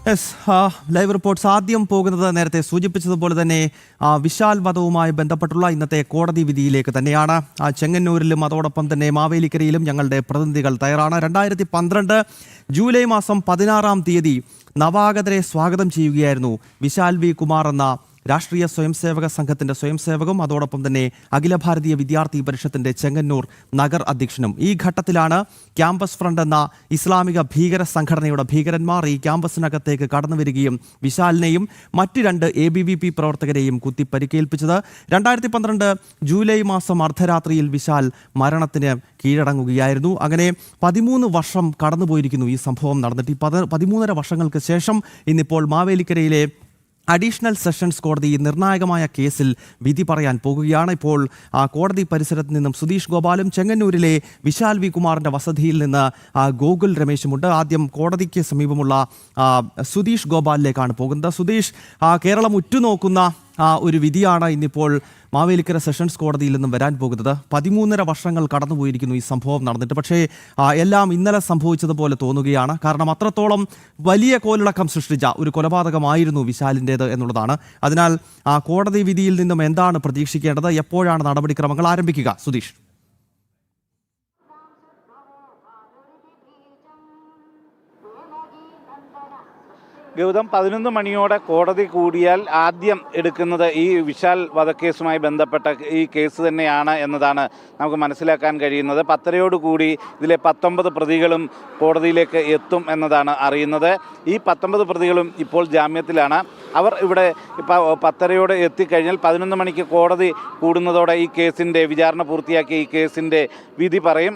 Yes, live reports ആദ്യം പോകുന്നത് നേരത്തെ സൂചിപ്പിച്ചതുപോലെ തന്നെ വിശാൽ വധവുമായി ബന്ധപ്പെട്ടുള്ള ഇന്നത്തെ കോടതി വിധിയിലേക്ക് തന്നെയാണ്. ചെങ്ങന്നൂരിലും അതോടൊപ്പം തന്നെ മാവേലിക്കരയിലും ഞങ്ങളുടെ പ്രതിനിധികൾ തയ്യാറാണ്. 2012 ജൂലൈ മാസം 16-ാം തീയതി നവാഗതരെ സ്വാഗതം ചെയ്യുകയായിരുന്നു വിശാൽ വി കുമാർ എന്ന രാഷ്ട്രീയ സ്വയംസേവക സംഘത്തിന്റെ സ്വയംസേവകം, അതോടൊപ്പം തന്നെ അഖില ഭാരതീയ വിദ്യാർത്ഥി പരിഷത്തിന്റെ ചെങ്ങന്നൂർ നഗർ അധ്യക്ഷനും. ഈ ഘട്ടത്തിലാണ് ക്യാമ്പസ് ഫ്രണ്ട് എന്ന ഇസ്ലാമിക ഭീകര സംഘടനയുടെ ഭീകരന്മാർ ഈ ക്യാമ്പസിനകത്തേക്ക് കടന്നു വരികയും വിശാലിനെയും മറ്റ് 2 ABVP പ്രവർത്തകരെയും കുത്തി പരിക്കേൽപ്പിച്ചത്. 2012 ജൂലൈ മാസം അർദ്ധരാത്രിയിൽ വിശാൽ മരണത്തിന് കീഴടങ്ങുകയായിരുന്നു. അങ്ങനെ 13 വർഷം കടന്നുപോയിരിക്കുന്നു ഈ സംഭവം നടന്നിട്ട്. 13.5 വർഷങ്ങൾക്ക് ശേഷം ഇന്നിപ്പോൾ മാവേലിക്കരയിലെ അഡീഷണൽ സെഷൻസ് കോടതി നിർണായകമായ കേസിൽ വിധി പറയാൻ പോകുകയാണ്. ഇപ്പോൾ കോടതി പരിസരത്ത് നിന്നും സുധീഷ് ഗോപാലും ചെങ്ങന്നൂരിലെ വിശാൽ വി കുമാറിന്റെ വസതിയിൽ നിന്ന് ഗോകുൽ രമേശുമുണ്ട്. ആദ്യം കോടതിക്ക് സമീപമുള്ള സുധീഷ് ഗോപാലിലേക്കാണ് പോകുന്നത്. സുധീഷ്, കേരളം ഉറ്റുനോക്കുന്ന ഒരു വിധിയാണ് ഇന്നിപ്പോൾ മാവേലിക്കര സെഷൻസ് കോടതിയിൽ നിന്നും വരാൻ പോകുന്നത്. 13.5 വർഷങ്ങൾ കടന്നുപോയിരിക്കുന്നു ഈ സംഭവം നടന്നിട്ട്. പക്ഷേ എല്ലാം ഇന്നലെ സംഭവിച്ചതുപോലെ തോന്നുകയാണ്. കാരണം അത്രത്തോളം വലിയ കോലിളക്കം സൃഷ്ടിച്ച ഒരു കൊലപാതകമായിരുന്നു വിശാലിൻ്റേത് എന്നുള്ളതാണ്. അതിനാൽ കോടതി വിധിയിൽ നിന്നും എന്താണ് പ്രതീക്ഷിക്കേണ്ടത്? എപ്പോഴാണ് നടപടിക്രമങ്ങൾ ആരംഭിക്കുക? സുധീഷ്. ഗൗതം, 11 മണിയോടെ കോടതി കൂടിയാൽ ആദ്യം എടുക്കുന്നത് ഈ വിശാൽ വധക്കേസുമായി ബന്ധപ്പെട്ട ഈ കേസ് തന്നെയാണ് എന്നതാണ് നമുക്ക് മനസ്സിലാക്കാൻ കഴിയുന്നത്. 10:30 ഇതിലെ 19 പ്രതികളും കോടതിയിലേക്ക് എത്തും എന്നതാണ് അറിയുന്നത്. ഈ 19 പ്രതികളും ഇപ്പോൾ ജാമ്യത്തിലാണ്. അവർ ഇവിടെ 10:30 എത്തിക്കഴിഞ്ഞാൽ 11 മണിക്ക് കോടതി കൂടുന്നതോടെ ഈ കേസിൻ്റെ വിചാരണ പൂർത്തിയാക്കി ഈ കേസിൻ്റെ വിധി പറയും.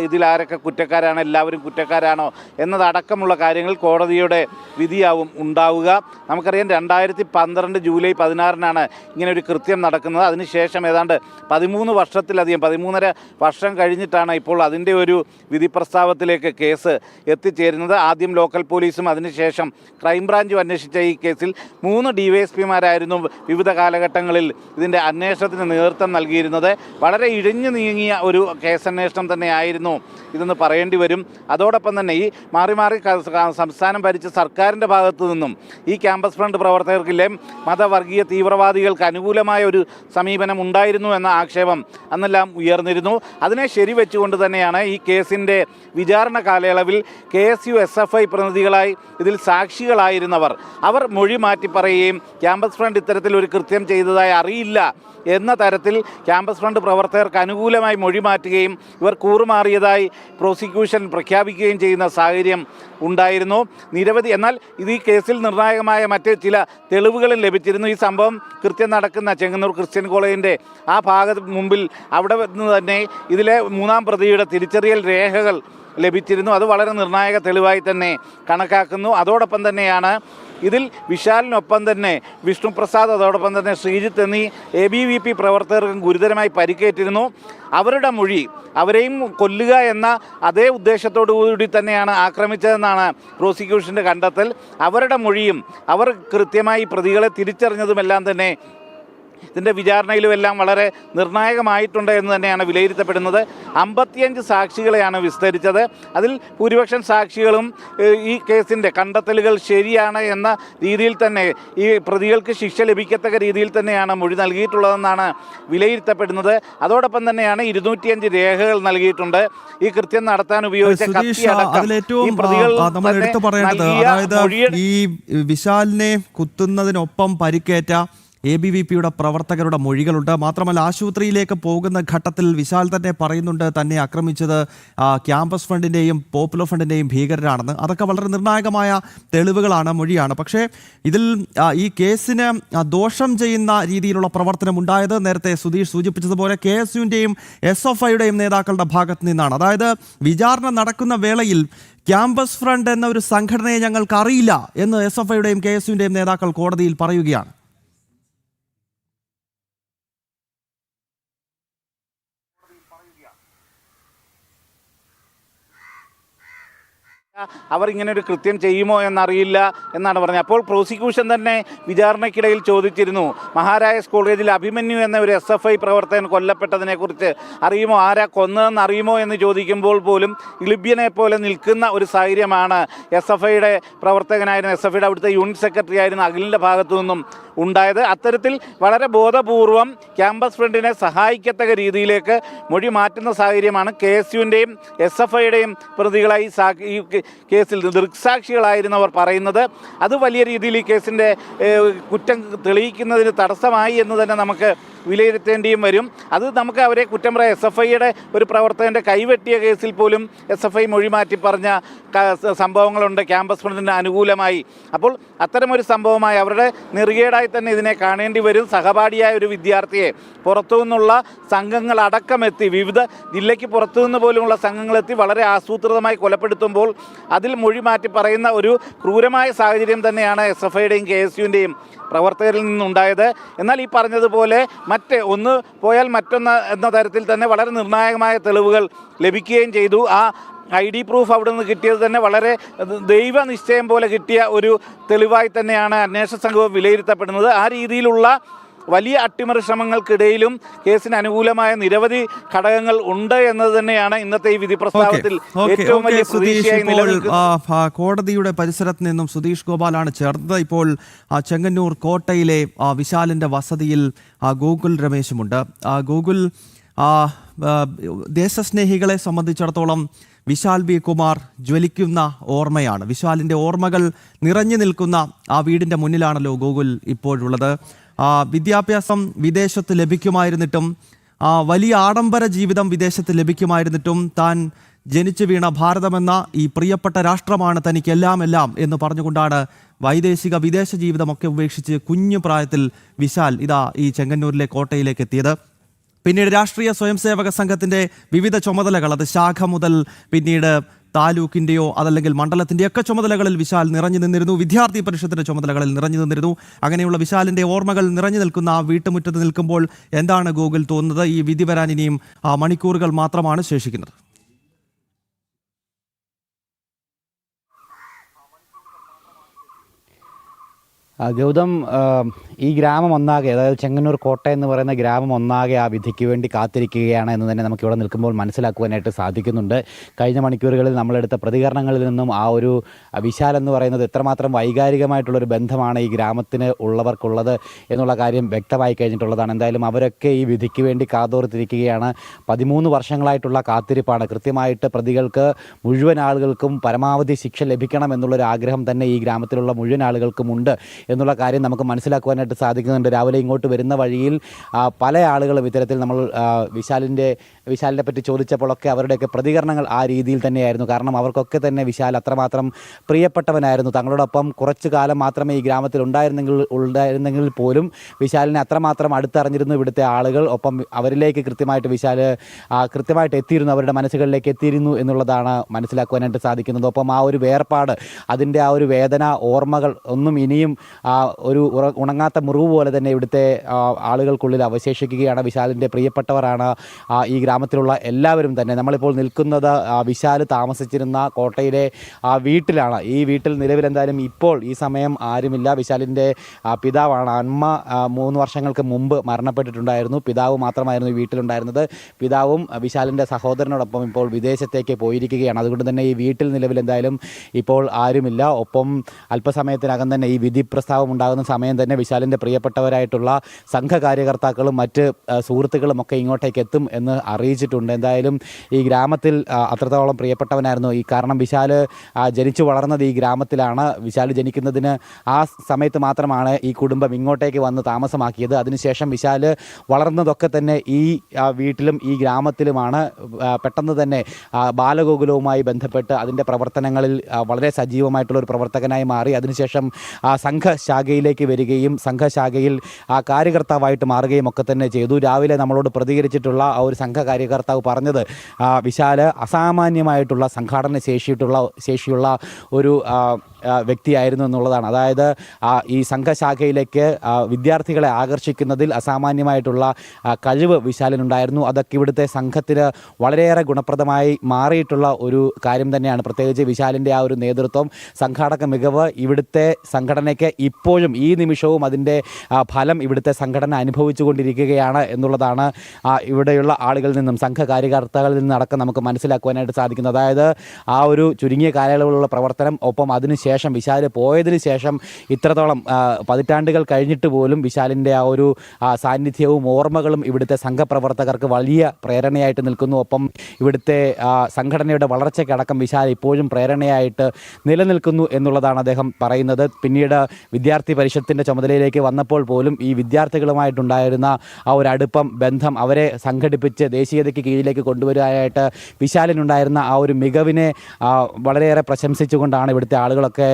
ഇതിലാരൊക്കെ കുറ്റക്കാരാണ്, എല്ലാവരും കുറ്റക്കാരാണോ എന്നതടക്കമുള്ള കാര്യങ്ങൾ കോടതിയുടെ വിധിയാവും ഉണ്ടാവുക. നമുക്കറിയാം 2012 ജൂലൈ 16-നാണ് ഇങ്ങനെ ഒരു കൃത്യം നടക്കുന്നത്. അതിനുശേഷം ഏതാണ്ട് 13.5 വർഷം കഴിഞ്ഞിട്ടാണ് ഇപ്പോൾ അതിൻ്റെ ഒരു വിധി പ്രസ്താവത്തിലേക്ക് കേസ് എത്തിച്ചേരുന്നത്. ആദ്യം ലോക്കൽ പോലീസും അതിനുശേഷം ക്രൈംബ്രാഞ്ചും അന്വേഷിച്ച ഈ കേസിൽ 3 DYSPമാരായിരുന്നു വിവിധ കാലഘട്ടങ്ങളിൽ ഇതിൻ്റെ അന്വേഷണത്തിന് നേതൃത്വം നൽകിയിരുന്നത്. വളരെ ഇഴഞ്ഞു നീങ്ങിയ ഒരു കേസന്വേഷണം തന്നെയായിരുന്നു ഇതെന്ന് പറയേണ്ടി വരും. അതോടൊപ്പം തന്നെ ഈ മാറി മാറി സംസ്ഥാനം ഭരിച്ച സർക്കാരിൻ്റെ ഭാഗത്തു നിന്നും ഈ ക്യാമ്പസ് ഫ്രണ്ട് പ്രവർത്തകർക്കില്ലേ മതവർഗീയ തീവ്രവാദികൾക്ക് അനുകൂലമായ ഒരു സമീപനം ഉണ്ടായിരുന്നു എന്ന ആക്ഷേപം അന്നെല്ലാം ഉയർന്നിരുന്നു. അതിനെ ശരിവെച്ചുകൊണ്ട് തന്നെയാണ് ഈ കേസിൻ്റെ വിചാരണ കാലയളവിൽ KSU SFI പ്രതിനിധികളായി ഇതിൽ സാക്ഷികളായിരുന്നവർ അവർ മൊഴി മാറ്റി പറയുകയും ക്യാമ്പസ് ഫ്രണ്ട് ഇത്തരത്തിലൊരു കൃത്യം ചെയ്തതായി അറിയില്ല എന്ന തരത്തിൽ ക്യാമ്പസ് ഫ്രണ്ട് പ്രവർത്തകർക്ക് അനുകൂലമായി മൊഴി മാറ്റുകയും ഇവർ കൂറുമാറിയതായി പ്രോസിക്യൂഷൻ പ്രഖ്യാപിക്കുകയും ചെയ്യുന്ന സാഹചര്യം ഉണ്ടായിരുന്നു. നിരവധി എന്നാൽ ഈ കേസിൽ നിർണായകമായ മറ്റ് ചില തെളിവുകളും ലഭിച്ചിരുന്നു. ഈ സംഭവം കൃത്യം നടക്കുന്ന ചെങ്ങന്നൂർ ക്രിസ്ത്യൻ കോളേജിൻ്റെ ആ ഭാഗത്ത് മുമ്പിൽ അവിടെ നിന്ന് തന്നെ ഇതിലെ 3-ാം പ്രതിയുടെ തിരിച്ചറിയൽ രേഖകൾ ലഭിച്ചിരുന്നു. അത് വളരെ നിർണായക തെളിവായി തന്നെ കണക്കാക്കുന്നു. അതോടൊപ്പം തന്നെയാണ് ഇതിൽ വിശാലിനൊപ്പം തന്നെ വിഷ്ണുപ്രസാദ്, അതോടൊപ്പം തന്നെ ശ്രീജിത്ത് എന്നീ ABVP പ്രവർത്തകർക്കും ഗുരുതരമായി പരിക്കേറ്റിരുന്നു. അവരുടെ മൊഴി അവരെയും കൊല്ലുക എന്ന അതേ ഉദ്ദേശത്തോടു കൂടി തന്നെയാണ് ആക്രമിച്ചതെന്നാണ് പ്രോസിക്യൂഷൻ്റെ കണ്ടെത്തൽ. അവരുടെ മൊഴിയും അവർ കൃത്യമായി പ്രതികളെ തിരിച്ചറിഞ്ഞതുമെല്ലാം തന്നെ ഇതിൻ്റെ വിചാരണയിലുമെല്ലാം വളരെ നിർണായകമായിട്ടുണ്ട് എന്ന് തന്നെയാണ് വിലയിരുത്തപ്പെടുന്നത്. 55 സാക്ഷികളെയാണ് വിസ്തരിച്ചത്. അതിൽ ഭൂരിപക്ഷം സാക്ഷികളും ഈ കേസിൻ്റെ കണ്ടെത്തലുകൾ ശരിയാണ് എന്ന രീതിയിൽ തന്നെ ഈ പ്രതികൾക്ക് ശിക്ഷ ലഭിക്കത്തക്ക രീതിയിൽ തന്നെയാണ് മൊഴി നൽകിയിട്ടുള്ളതെന്നാണ് വിലയിരുത്തപ്പെടുന്നത്. അതോടൊപ്പം തന്നെയാണ് 205 രേഖകൾ നൽകിയിട്ടുണ്ട്. ഈ കൃത്യം നടത്താൻ ഉപയോഗിച്ച ഈ വിശാലിനെ കുത്തുന്നതിനൊപ്പം പരിക്കേറ്റ ABVPയുടെ പ്രവർത്തകരുടെ മൊഴികളുണ്ട്. മാത്രമല്ല ആശുപത്രിയിലേക്ക് പോകുന്ന ഘട്ടത്തിൽ വിശാൽ തന്നെ പറയുന്നുണ്ട് തന്നെ ആക്രമിച്ചത് ക്യാമ്പസ് ഫ്രണ്ടിൻ്റെയും പോപ്പുലർ ഫ്രണ്ടിൻ്റെയും ഭീകരരാണെന്ന്. അതൊക്കെ വളരെ നിർണായകമായ തെളിവുകളാണ്, മൊഴിയാണ്. പക്ഷേ ഇതിൽ ഈ കേസിന് ദോഷം ചെയ്യുന്ന രീതിയിലുള്ള പ്രവർത്തനം ഉണ്ടായത് നേരത്തെ സുധീഷ് സൂചിപ്പിച്ചതുപോലെ KSUവിൻ്റെയും SFIയുടെയും നേതാക്കളുടെ ഭാഗത്ത് നിന്നാണ്. അതായത് വിചാരണ നടക്കുന്ന വേളയിൽ ക്യാമ്പസ് ഫ്രണ്ട് എന്ന ഒരു സംഘടനയെ ഞങ്ങൾക്ക് അറിയില്ല എന്ന് SFIയുടെയും KSUവിൻ്റെയും നേതാക്കൾ കോടതിയിൽ പറയുകയാണ്. അവർ ഇങ്ങനെ ഒരു കൃത്യം ചെയ്യുമോ എന്നറിയില്ല എന്നാണ് പറഞ്ഞത്. അപ്പോൾ പ്രോസിക്യൂഷൻ തന്നെ വിചാരണയ്ക്കിടയിൽ ചോദിച്ചിരുന്നു, മഹാരാജാസ് കോളേജിൽ അഭിമന്യു എന്ന ഒരു SFI പ്രവർത്തകൻ കൊല്ലപ്പെട്ടതിനെക്കുറിച്ച് അറിയുമോ, ആരാ കൊന്നതെന്ന് അറിയുമോ എന്ന് ചോദിക്കുമ്പോൾ പോലും ഇളിബ്യനെ പോലെ നിൽക്കുന്ന ഒരു സാഹചര്യമാണ് SFIയുടെ പ്രവർത്തകനായിരുന്ന SFIയുടെ അവിടുത്തെ യൂണിറ്റ് സെക്രട്ടറി ആയിരുന്ന അഖിലിൻ്റെ ഭാഗത്തു നിന്നും ഉണ്ടായത്. അത്തരത്തിൽ വളരെ ബോധപൂർവം ക്യാമ്പസ് ഫ്രണ്ടിനെ സഹായിക്കത്തക്ക രീതിയിലേക്ക് മൊഴി മാറ്റുന്ന സാഹചര്യമാണ് KSUവിൻ്റെയും SFIയുടെയും പ്രതികളായി ഈ കേസിൽ ദൃക്സാക്ഷികളായിരുന്നവർ പറയുന്നത്. അത് വലിയ രീതിയിൽ ഈ കേസിൻ്റെ കുറ്റം തെളിയിക്കുന്നതിന് തടസ്സമായി എന്ന് തന്നെ നമുക്ക് വിലയിരുത്തേണ്ടിയും വരും. അത് നമുക്ക് അവരെ കുറ്റം പറയാം. SFIയുടെ ഒരു പ്രവർത്തകൻ്റെ കൈവെട്ടിയ കേസിൽ പോലും SFI മൊഴി മാറ്റി പറഞ്ഞ സംഭവങ്ങളുണ്ട് ക്യാമ്പസ് ഫ്രണ്ടിന് അനുകൂലമായി. അപ്പോൾ അത്തരമൊരു സംഭവമായി അവരുടെ നെറുകേടായി തന്നെ ഇതിനെ കാണേണ്ടി വരും. സഹപാഠിയായ ഒരു വിദ്യാർത്ഥിയെ പുറത്തു നിന്നുള്ള സംഘങ്ങളടക്കമെത്തി, വിവിധ ജില്ലയ്ക്ക് പുറത്തു നിന്ന് പോലുമുള്ള സംഘങ്ങളെത്തി വളരെ ആസൂത്രിതമായി കൊലപ്പെടുത്തുമ്പോൾ അതിൽ മൊഴി മാറ്റി പറയുന്ന ഒരു ക്രൂരമായ സാഹചര്യം തന്നെയാണ് SFIയുടെയും KSUവിൻ്റെയും പ്രവർത്തകരിൽ നിന്നുണ്ടായത്. എന്നാൽ ഈ പറഞ്ഞതുപോലെ ഒന്ന് പോയാൽ മറ്റൊന്ന് എന്ന തരത്തിൽ തന്നെ വളരെ നിർണായകമായ തെളിവുകൾ ലഭിക്കുകയും ചെയ്തു. ആ ID പ്രൂഫ് അവിടെ നിന്ന് കിട്ടിയത് തന്നെ വളരെ ദൈവനിശ്ചയം പോലെ കിട്ടിയ ഒരു തെളിവായി തന്നെയാണ് അന്വേഷണ സംഘം വിലയിരുത്തപ്പെടുന്നത്. ആ രീതിയിലുള്ള വലിയ അട്ടിമറി ശ്രമങ്ങൾക്കിടയിലും കേസിന് അനുകൂലമായ നിരവധി ഘടകങ്ങൾ ഉണ്ട് എന്നത് തന്നെയാണ് ഇന്നത്തെ ഈ വിധി പ്രസ്താവത്തിൽ ഏറ്റവും വലിയ പ്രതീക്ഷയായി നിലനിൽക്കുന്നത്. കോടതിയുടെ പരിസരത്ത് നിന്നും സുധീഷ് ഗോപാലാണ് ചേർന്നത്. ഇപ്പോൾ ചെങ്ങന്നൂർ കോട്ടയിലെ വിശാലിന്റെ വസതിയിൽ ഗോകുൽ രമേശുമുണ്ട്. ഗോകുൽ, ദേശസ്നേഹികളെ സംബന്ധിച്ചിടത്തോളം വിശാൽ വി കുമാർ ജ്വലിക്കുന്ന ഓർമ്മയാണ്. വിശാലിൻ്റെ ഓർമ്മകൾ നിറഞ്ഞു നിൽക്കുന്ന ആ വീടിൻ്റെ മുന്നിലാണല്ലോ ഗോകുൽ ഇപ്പോഴുള്ളത്. വിദ്യാഭ്യാസം വിദേശത്ത് ലഭിക്കുമായിരുന്നിട്ടും, വലിയ ആഡംബര ജീവിതം വിദേശത്ത് ലഭിക്കുമായിരുന്നിട്ടും, താൻ ജനിച്ചു വീണ ഭാരതമെന്ന ഈ പ്രിയപ്പെട്ട രാഷ്ട്രമാണ് തനിക്കെല്ലാം എന്ന് പറഞ്ഞുകൊണ്ടാണ് വിദേശ ജീവിതമൊക്കെ ഉപേക്ഷിച്ച് കുഞ്ഞു പ്രായത്തിൽ വിശാൽ ഈ ചെങ്ങന്നൂരിലെ കോട്ടയിലേക്ക് എത്തിയത്. പിന്നീട് രാഷ്ട്രീയ സ്വയംസേവക സംഘത്തിൻ്റെ വിവിധ ചുമതലകൾ, അത് ശാഖ മുതൽ പിന്നീട് താലൂക്കിൻ്റെയോ അതല്ലെങ്കിൽ മണ്ഡലത്തിൻ്റെയൊക്കെ ചുമതലകളിൽ വിശാൽ നിറഞ്ഞു നിന്നിരുന്നു. വിദ്യാർത്ഥി പരിഷത്തിൻ്റെ ചുമതലകളിൽ നിറഞ്ഞു നിന്നിരുന്നു. അങ്ങനെയുള്ള വിശാലിൻ്റെ ഓർമ്മകൾ നിറഞ്ഞു നിൽക്കുന്ന ആ വീട്ടുമുറ്റത്ത് നിൽക്കുമ്പോൾ എന്താണ് ഗോകുൽ തോന്നുന്നത്? ഈ വിധി വരാൻ ഇനിയും മണിക്കൂറുകൾ മാത്രമാണ് ശേഷിക്കുന്നത്. ഗൗതം, ഈ ഗ്രാമം ഒന്നാകെ, അതായത് ചെങ്ങന്നൂർ കോട്ട എന്ന് പറയുന്ന ഗ്രാമം ഒന്നാകെ ആ വിധിക്ക് വേണ്ടി കാത്തിരിക്കുകയാണ് എന്ന് തന്നെ നമുക്കിവിടെ നിൽക്കുമ്പോൾ മനസ്സിലാക്കുവാനായിട്ട് സാധിക്കുന്നുണ്ട്. കഴിഞ്ഞ മണിക്കൂറുകളിൽ നമ്മളെടുത്ത പ്രതികരണങ്ങളിൽ നിന്നും ആ ഒരു വിശാൽ എന്ന് പറയുന്നത് എത്രമാത്രം വൈകാരികമായിട്ടുള്ളൊരു ബന്ധമാണ് ഈ ഗ്രാമത്തിന് ഉള്ളവർക്കുള്ളത് എന്നുള്ള കാര്യം വ്യക്തമായി കഴിഞ്ഞിട്ടുള്ളതാണ്. എന്തായാലും അവരൊക്കെ ഈ വിധിക്ക് വേണ്ടി കാതോർത്തിരിക്കുകയാണ്. 13 വർഷങ്ങളായിട്ടുള്ള കാത്തിരിപ്പാണ്. കൃത്യമായിട്ട് പ്രതികൾക്ക് മുഴുവൻ ആളുകൾക്കും പരമാവധി ശിക്ഷ ലഭിക്കണം എന്നുള്ളൊരു ആഗ്രഹം തന്നെ ഈ ഗ്രാമത്തിലുള്ള മുഴുവൻ ആളുകൾക്കുമുണ്ട് എന്നുള്ള കാര്യം നമുക്ക് മനസ്സിലാക്കുവാനായിട്ട് സാധിക്കുന്നുണ്ട്. രാവിലെ ഇങ്ങോട്ട് വരുന്ന വഴിയിൽ പല ആളുകളും ഇത്തരത്തിൽ നമ്മൾ വിശാലിനെ പറ്റി ചോദിച്ചപ്പോഴൊക്കെ അവരുടെയൊക്കെ പ്രതികരണങ്ങൾ ആ രീതിയിൽ തന്നെയായിരുന്നു. കാരണം അവർക്കൊക്കെ തന്നെ വിശാൽ അത്രമാത്രം പ്രിയപ്പെട്ടവനായിരുന്നു. തങ്ങളോടൊപ്പം കുറച്ചു കാലം മാത്രമേ ഈ ഗ്രാമത്തിൽ ഉണ്ടായിരുന്നെങ്കിൽ പോലും വിശാലിനെ അത്രമാത്രം അടുത്തറിഞ്ഞിരുന്നു ഇവിടുത്തെ ആളുകൾ. ഒപ്പം അവരിലേക്ക് കൃത്യമായിട്ട് എത്തിയിരുന്നു, അവരുടെ മനസ്സുകളിലേക്ക് എത്തിയിരുന്നു എന്നുള്ളതാണ് മനസ്സിലാക്കുവാനായിട്ട് സാധിക്കുന്നത്. ഒപ്പം ആ ഒരു വേർപാട്, അതിൻ്റെ ആ ഒരു വേദന, ഓർമ്മകൾ ഒന്നും ഇനിയും ഒരു ഉണങ്ങാത്ത മുറിവ് പോലെ തന്നെ ഇവിടുത്തെ ആളുകൾക്കുള്ളിൽ അവശേഷിക്കുകയാണ്. വിശാലിൻ്റെ പ്രിയപ്പെട്ടവരാണ് ഈ ഗ്രാമത്തിലുള്ള എല്ലാവരും തന്നെ. നമ്മളിപ്പോൾ നിൽക്കുന്നത് വിശാൽ താമസിച്ചിരുന്ന കോട്ടയിലെ വീട്ടിലാണ്. ഈ വീട്ടിൽ നിലവിൽ എന്തായാലും ഇപ്പോൾ ഈ സമയം ആരുമില്ല. വിശാലിൻ്റെ പിതാവാണ്. അമ്മ 3 വർഷങ്ങൾക്ക് മുമ്പ് മരണപ്പെട്ടിട്ടുണ്ടായിരുന്നു. പിതാവ് മാത്രമായിരുന്നു ഈ വീട്ടിലുണ്ടായിരുന്നത്. പിതാവും വിശാലിൻ്റെ സഹോദരനോടൊപ്പം ഇപ്പോൾ വിദേശത്തേക്ക് പോയിരിക്കുകയാണ്. അതുകൊണ്ട് തന്നെ ഈ വീട്ടിൽ നിലവിൽ എന്തായാലും ഇപ്പോൾ ആരുമില്ല. ഒപ്പം അല്പസമയത്തിനകം തന്നെ ഈ വിധി പ്രസ്താവം ഉണ്ടാകുന്ന സമയം തന്നെ വിശാലിൻ്റെ പ്രിയപ്പെട്ടവരായിട്ടുള്ള സംഘകാര്യകർത്താക്കളും മറ്റ് സുഹൃത്തുക്കളും ഒക്കെ ഇങ്ങോട്ടേക്ക് എത്തും എന്ന് അറിയിച്ചിട്ടുണ്ട്. എന്തായാലും ഈ ഗ്രാമത്തിൽ അത്രത്തോളം പ്രിയപ്പെട്ടവനായിരുന്നു. കാരണം വിശാൽ ജനിച്ചു വളർന്നത് ഈ ഗ്രാമത്തിലാണ്. വിശാൽ ജനിക്കുന്നതിന് ആ സമയത്ത് മാത്രമാണ് ഈ കുടുംബം ഇങ്ങോട്ടേക്ക് വന്ന് താമസമാക്കിയത്. അതിനുശേഷം വിശാൽ വളർന്നതൊക്കെ തന്നെ ഈ വീട്ടിലും ഈ ഗ്രാമത്തിലുമാണ്. പെട്ടെന്ന് തന്നെ ബാലഗോകുലവുമായി ബന്ധപ്പെട്ട് അതിൻ്റെ പ്രവർത്തനങ്ങളിൽ വളരെ സജീവമായിട്ടുള്ളൊരു പ്രവർത്തകനായി മാറി. അതിനുശേഷം സംഘ സംഘശാഖയിലേക്ക് വരികയും സംഘശാഖയിൽ ആ കാര്യകർത്താവായിട്ട് മാറുകയും ഒക്കെ തന്നെ ചെയ്തു. രാവിലെ നമ്മളോട് പ്രതികരിച്ചിട്ടുള്ള ആ ഒരു സംഘ കാര്യകർത്താവ് പറഞ്ഞത് വിശാല് അസാമാന്യമായിട്ടുള്ള സംഘാടന ശേഷിയുള്ള ഒരു വ്യക്തിയായിരുന്നു എന്നുള്ളതാണ്. അതായത് ഈ സംഘശാഖയിലേക്ക് വിദ്യാർത്ഥികളെ ആകർഷിക്കുന്നതിൽ അസാമാന്യമായിട്ടുള്ള കഴിവ് വിശാലിനുണ്ടായിരുന്നു. അതൊക്കെ ഇവിടുത്തെ സംഘത്തിന് വളരെയേറെ ഗുണപ്രദമായി മാറിയിട്ടുള്ള ഒരു കാര്യം തന്നെയാണ്. പ്രത്യേകിച്ച് വിശാലിൻ്റെ ആ ഒരു നേതൃത്വം, സംഘാടക മികവ് ഇവിടുത്തെ സംഘടനയ്ക്ക് ഇപ്പോഴും ഈ നിമിഷവും അതിൻ്റെ ഫലം ഇവിടുത്തെ സംഘടന അനുഭവിച്ചുകൊണ്ടിരിക്കുകയാണ് എന്നുള്ളതാണ് ഇവിടെയുള്ള ആളുകളിൽ നിന്നും സംഘ കാര്യകർത്താക്കളിൽ നിന്നടക്കം നമുക്ക് മനസ്സിലാക്കുവാനായിട്ട് സാധിക്കുന്നത്. അതായത് ആ ഒരു ചുരുങ്ങിയ കാലയളവിലുള്ള പ്രവർത്തനം, ഒപ്പം അതിനുശേഷം വിശാൽ പോയതിനു ശേഷം ഇത്രത്തോളം പതിറ്റാണ്ടുകൾ കഴിഞ്ഞിട്ട് പോലും വിശാലിൻ്റെ ആ ഒരു സാന്നിധ്യവും ഓർമ്മകളും ഇവിടുത്തെ സംഘപ്രവർത്തകർക്ക് വലിയ പ്രേരണയായിട്ട് നിൽക്കുന്നു. ഒപ്പം ഇവിടുത്തെ സംഘടനയുടെ വളർച്ചയ്ക്കടക്കം വിശാൽ ഇപ്പോഴും പ്രേരണയായിട്ട് നിലനിൽക്കുന്നു എന്നുള്ളതാണ് അദ്ദേഹം പറയുന്നത്. പിന്നീട് വിദ്യാർത്ഥി പരിഷത്തിൻ്റെ ചുമതലയിലേക്ക് വന്നപ്പോൾ പോലും ഈ വിദ്യാർത്ഥികളുമായിട്ടുണ്ടായിരുന്ന ആ ഒരു അടുപ്പം, ബന്ധം, അവരെ സംഘടിപ്പിച്ച് ദേശീയതയ്ക്ക് കീഴിലേക്ക് കൊണ്ടുവരാനായിട്ട് വിശാലിനുണ്ടായിരുന്ന ആ ഒരു മികവിനെ വളരെയേറെ പ്രശംസിച്ചുകൊണ്ടാണ് ഇവിടുത്തെ ആളുകളൊക്കെ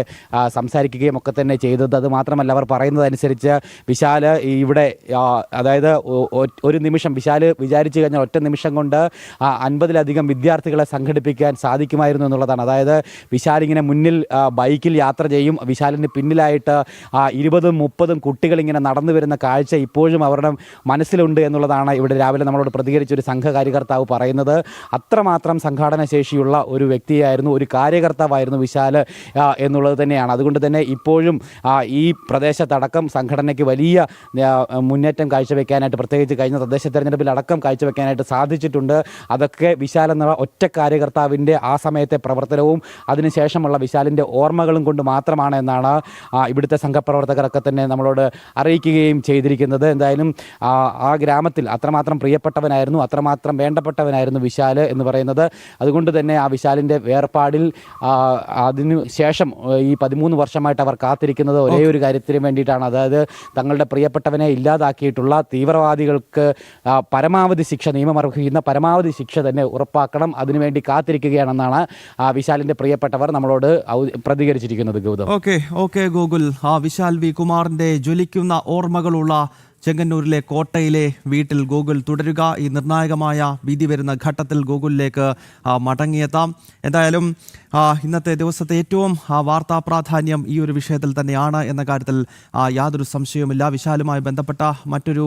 സംസാരിക്കുകയും ഒക്കെ തന്നെ ചെയ്തത്. അത് മാത്രമല്ല, അവർ പറയുന്നതനുസരിച്ച് വിശാൽ ഇവിടെ അതായത് ഒരു നിമിഷം വിശാൽ വിചാരിച്ചു കഴിഞ്ഞാൽ ഒറ്റ നിമിഷം കൊണ്ട് 50-ലധികം വിദ്യാർത്ഥികളെ സംഘടിപ്പിക്കാൻ സാധിക്കുമായിരുന്നു എന്നുള്ളതാണ്. അതായത് വിശാൽ ഇങ്ങനെ മുന്നിൽ ബൈക്കിൽ യാത്ര ചെയ്യും, വിശാലിന് പിന്നിലായിട്ട് 20-30 കുട്ടികളിങ്ങനെ നടന്നു വരുന്ന കാഴ്ച ഇപ്പോഴും അവരുടെ മനസ്സിലുണ്ട് എന്നുള്ളതാണ് ഇവിടെ രാവിലെ നമ്മളോട് പ്രതികരിച്ചൊരു സംഘകാര്യകർത്താവ് പറയുന്നത്. അത്രമാത്രം സംഘാടന ശേഷിയുള്ള ഒരു വ്യക്തിയായിരുന്നു, ഒരു കാര്യകർത്താവായിരുന്നു വിശാൽ എന്നുള്ളത് തന്നെയാണ്. അതുകൊണ്ട് തന്നെ ഇപ്പോഴും ഈ പ്രദേശത്തടക്കം സംഘടനയ്ക്ക് വലിയ മുന്നേറ്റം കാഴ്ചവെക്കാനായിട്ട്, പ്രത്യേകിച്ച് കഴിഞ്ഞ തദ്ദേശ തെരഞ്ഞെടുപ്പിൽ അടക്കം കാഴ്ചവെക്കാനായിട്ട് സാധിച്ചിട്ടുണ്ട്. അതൊക്കെ വിശാൽ എന്ന ഒറ്റ കാര്യകർത്താവിൻ്റെ ആ സമയത്തെ പ്രവർത്തനവും അതിനുശേഷമുള്ള വിശാലിൻ്റെ ഓർമ്മകളും കൊണ്ട് മാത്രമാണ് എന്നാണ് ഇവിടുത്തെ സംഘപ്രവർത്തകരൊക്കെ തന്നെ നമ്മളോട് അറിയിക്കുകയും ചെയ്തിരിക്കുന്നത്. എന്തായാലും ആ ഗ്രാമത്തിൽ അത്രമാത്രം പ്രിയപ്പെട്ടവനായിരുന്നു, അത്രമാത്രം വേണ്ടപ്പെട്ടവനായിരുന്നു വിശാൽ എന്ന് പറയുന്നത്. അതുകൊണ്ട് തന്നെ ആ വിശാലിൻ്റെ വേർപാടിൽ അതിനു ശേഷം ഈ 13 വർഷമായിട്ട് അവർ കാത്തിരിക്കുന്നത് ഒരേ ഒരു കാര്യത്തിന് വേണ്ടിയിട്ടാണ്. അതായത് തങ്ങളുടെ പ്രിയപ്പെട്ടവനെ ഇല്ലാതാക്കിയിട്ടുള്ള തീവ്രവാദികൾക്ക് പരമാവധി ശിക്ഷ, നിയമമർഹിക്കുന്ന പരമാവധി ശിക്ഷ തന്നെ ഉറപ്പാക്കണം, അതിനുവേണ്ടി കാത്തിരിക്കുകയാണെന്നാണ് വിശാലിൻ്റെ പ്രിയപ്പെട്ടവർ നമ്മളോട് പ്രതികരിച്ചിരിക്കുന്നത്. ഗൗതം. ഓക്കെ ഗോകുൽ, വിശാൽ വി കുമാറിൻ്റെ ജ്വലിക്കുന്ന ഓർമ്മകളുള്ള ചെങ്ങന്നൂരിലെ കോട്ടയിലെ വീട്ടിൽ ഗോകുൽ തുടരുക. ഈ നിർണായകമായ വിധി വരുന്ന ഘട്ടത്തിൽ ഗോകുലിലേക്ക് മടങ്ങിയെത്താം. എന്തായാലും ഇന്നത്തെ ദിവസത്തെ ഏറ്റവും വാർത്താ പ്രാധാന്യം ഈ ഒരു വിഷയത്തിൽ തന്നെയാണ് എന്ന കാര്യത്തിൽ യാതൊരു സംശയവുമില്ല. വിശാലുമായി ബന്ധപ്പെട്ട മറ്റൊരു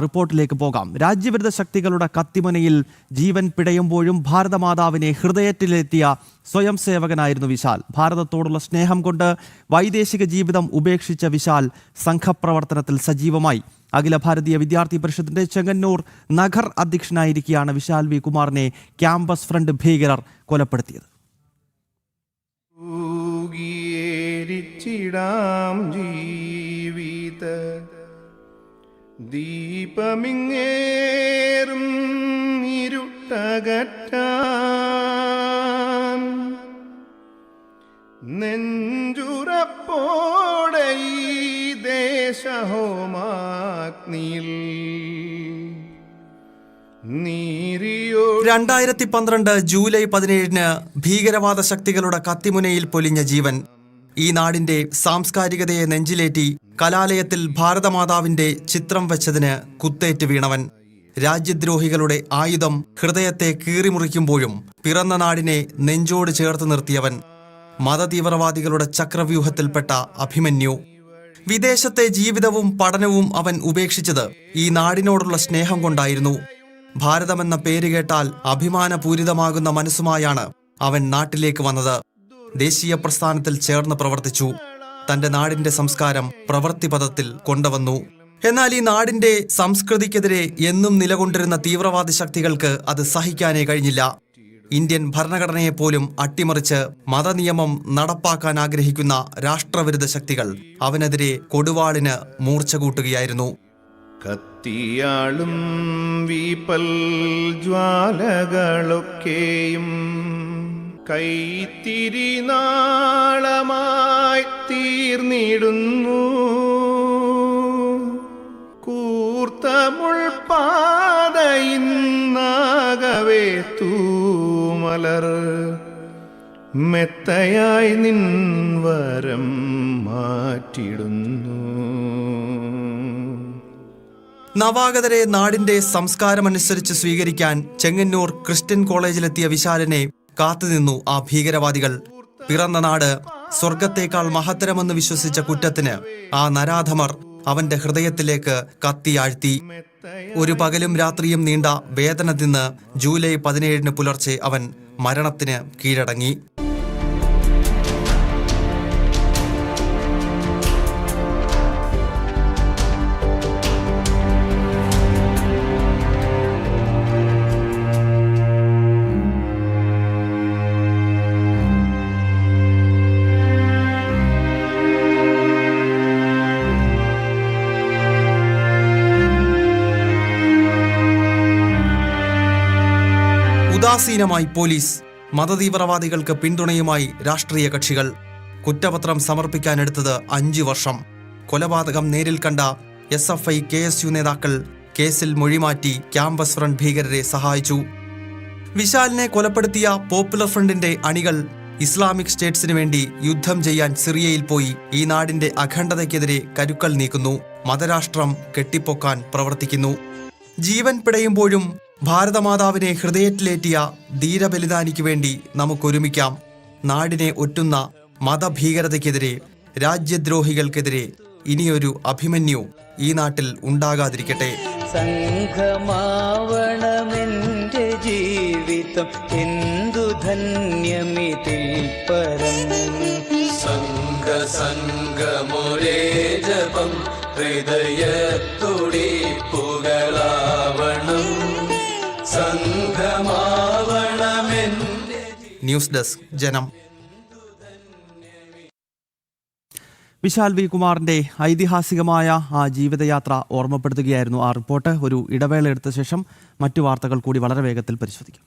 റിപ്പോർട്ടിലേക്ക് പോകാം. രാജ്യവിരുദ്ധ ശക്തികളുടെ കത്തിമുനയിൽ ജീവൻ പിടയുമ്പോഴും ഭാരതമാതാവിനെ ഹൃദയത്തിലെത്തിയ സ്വയം സേവകനായിരുന്നു വിശാൽ. ഭാരതത്തോടുള്ള സ്നേഹം കൊണ്ട് വൈദേശിക ജീവിതം ഉപേക്ഷിച്ച വിശാൽ സംഘപ്രവർത്തനത്തിൽ സജീവമായി. അഖില ഭാരതീയ വിദ്യാർത്ഥി പരിഷത്തിന്റെ ചെങ്ങന്നൂർ നഗർ അധ്യക്ഷനായിരിക്കെയാണ് വിശാൽ വി കുമാറിനെ ക്യാമ്പസ് ഫ്രണ്ട് ഭീകരർ കൊലപ്പെടുത്തിയത്. ജീവിത ദീപമിങ്ങേറും ഇരുട്ടകറ്റാൻ നെഞ്ചുറപ്പോടെ ഈ ദേശഹോമാഗ്നിയിൽ 2012 ജൂലൈ 17 ഭീകരവാദ ശക്തികളുടെ കത്തിമുനയിൽ പൊലിഞ്ഞ ജീവൻ. ഈ നാടിന്റെ സാംസ്കാരികതയെ നെഞ്ചിലേറ്റി കലാലയത്തിൽ ഭാരതമാതാവിന്റെ ചിത്രം വെച്ചതിന് കുത്തേറ്റ് വീണവൻ. രാജ്യദ്രോഹികളുടെ ആയുധം ഹൃദയത്തെ കീറിമുറിക്കുമ്പോഴും പിറന്ന നാടിനെ നെഞ്ചോട് ചേർത്ത് നിർത്തിയവൻ. മതതീവ്രവാദികളുടെ ചക്രവ്യൂഹത്തിൽപ്പെട്ട അഭിമന്യു. വിദേശത്തെ ജീവിതവും പഠനവും അവൻ ഉപേക്ഷിച്ചത് ഈ നാടിനോടുള്ള സ്നേഹം കൊണ്ടായിരുന്നു. ഭാരതമെന്ന പേര് കേട്ടാൽ അഭിമാനപൂരിതമാകുന്ന മനസ്സുമായാണ് അവൻ നാട്ടിലേക്ക് വന്നത്. ദേശീയ പ്രസ്ഥാനത്തിൽ ചേർന്ന് പ്രവർത്തിച്ചു. തന്റെ നാടിന്റെ സംസ്കാരം പ്രവൃത്തിപഥത്തിൽ കൊണ്ടുവന്നു. എന്നാൽ ഈ നാടിന്റെ സംസ്കൃതിക്കെതിരെ എന്നും നിലകൊണ്ടിരുന്ന തീവ്രവാദി ശക്തികൾക്ക് അത് സഹിക്കാനേ കഴിഞ്ഞില്ല. ഇന്ത്യൻ ഭരണഘടനയെപ്പോലും അട്ടിമറിച്ച് മതനിയമം നടപ്പാക്കാൻ ആഗ്രഹിക്കുന്ന രാഷ്ട്രവിരുദ്ധ ശക്തികൾ അവനെതിരെ കൊടുവാളിന് മൂർച്ച കൂട്ടുകയായിരുന്നു. കത്തിയാളും വീപ്പൽ ജ്വാലകളൊക്കെയും കൈത്തിരി നാളമായി തീർന്നിടുന്നു. കൂർത്ത മുൾപ്പാതയിന്നാകവേ തൂമലർ മെത്തയായി നിൻ വരം മാറ്റിടുന്നു. നവാഗതരെ നാടിന്റെ സംസ്കാരമനുസരിച്ച് സ്വീകരിക്കാൻ ചെങ്ങന്നൂർ ക്രിസ്ത്യൻ കോളേജിലെത്തിയ വിശാലിനെ കാത്തുനിന്നു ആ ഭീകരവാദികൾ. പിറന്ന നാട് സ്വർഗത്തേക്കാൾ മഹത്തരമെന്ന് വിശ്വസിച്ച കുറ്റത്തിന് ആ നരാധമർ അവന്റെ ഹൃദയത്തിലേക്ക് കത്തിയാഴ്ത്തി. ഒരു പകലും രാത്രിയും നീണ്ട വേദന തിന്ന് ജൂലൈ 17 പുലർച്ചെ അവൻ മരണത്തിന് കീഴടങ്ങി. ഉദാസീനമായി പോലീസ്, മതതീവ്രവാദികൾക്ക് പിന്തുണയുമായി രാഷ്ട്രീയ കക്ഷികൾ. കുറ്റപത്രം സമർപ്പിക്കാനെടുത്തത് 5 വർഷം. കൊലപാതകം നേരിൽ കണ്ട SFI KSU നേതാക്കൾ കേസിൽ മൊഴിമാറ്റി ക്യാമ്പസ് ഫ്രണ്ട് ഭീകരരെ സഹായിച്ചു. വിശാലിനെ കൊലപ്പെടുത്തിയ പോപ്പുലർ ഫ്രണ്ടിന്റെ അണികൾ ഇസ്ലാമിക് സ്റ്റേറ്റ്സിന് വേണ്ടി യുദ്ധം ചെയ്യാൻ സിറിയയിൽ പോയി ഈ നാടിന്റെ അഖണ്ഡതയ്ക്കെതിരെ കരുക്കൾ നീക്കുന്നു. മതരാഷ്ട്രം കെട്ടിപ്പൊക്കാൻ പ്രവർത്തിക്കുന്നു. ജീവൻ പിടയുമ്പോഴും ഭാരതമാതാവിനെ ഹൃദയത്തിലേറ്റിയ ധീരബലിദാനിക്ക് വേണ്ടി നമുക്കൊരുമിക്കാം. നാടിനെ ഒറ്റുന്ന മതഭീകരതയ്ക്കെതിരെ, രാജ്യദ്രോഹികൾക്കെതിരെ ഇനിയൊരു അഭിമന്യു ഈ നാട്ടിൽ ഉണ്ടാകാതിരിക്കട്ടെ. സംഘമാവണമെന്റെ ജീവിതം എന്തു ധന്യമിതിൽ പരം. സംഘമൊരേ ജപം ഹൃദയത്തുടിപ്പുകളാവണം. സംഘമാവണമെന്റെ. ന്യൂസ് ഡെസ്ക് ജനം. വിശാൽ വി കുമാറിന്റെ ഐതിഹാസികമായ ആ ജീവിതയാത്ര ഓർമ്മപ്പെടുത്തുകയായിരുന്നു ആ റിപ്പോർട്ട്. ഒരു ഇടവേള എടുത്ത ശേഷം മറ്റു വാർത്തകൾ കൂടി വളരെ വേഗത്തിൽ പരിശോധിക്കാം.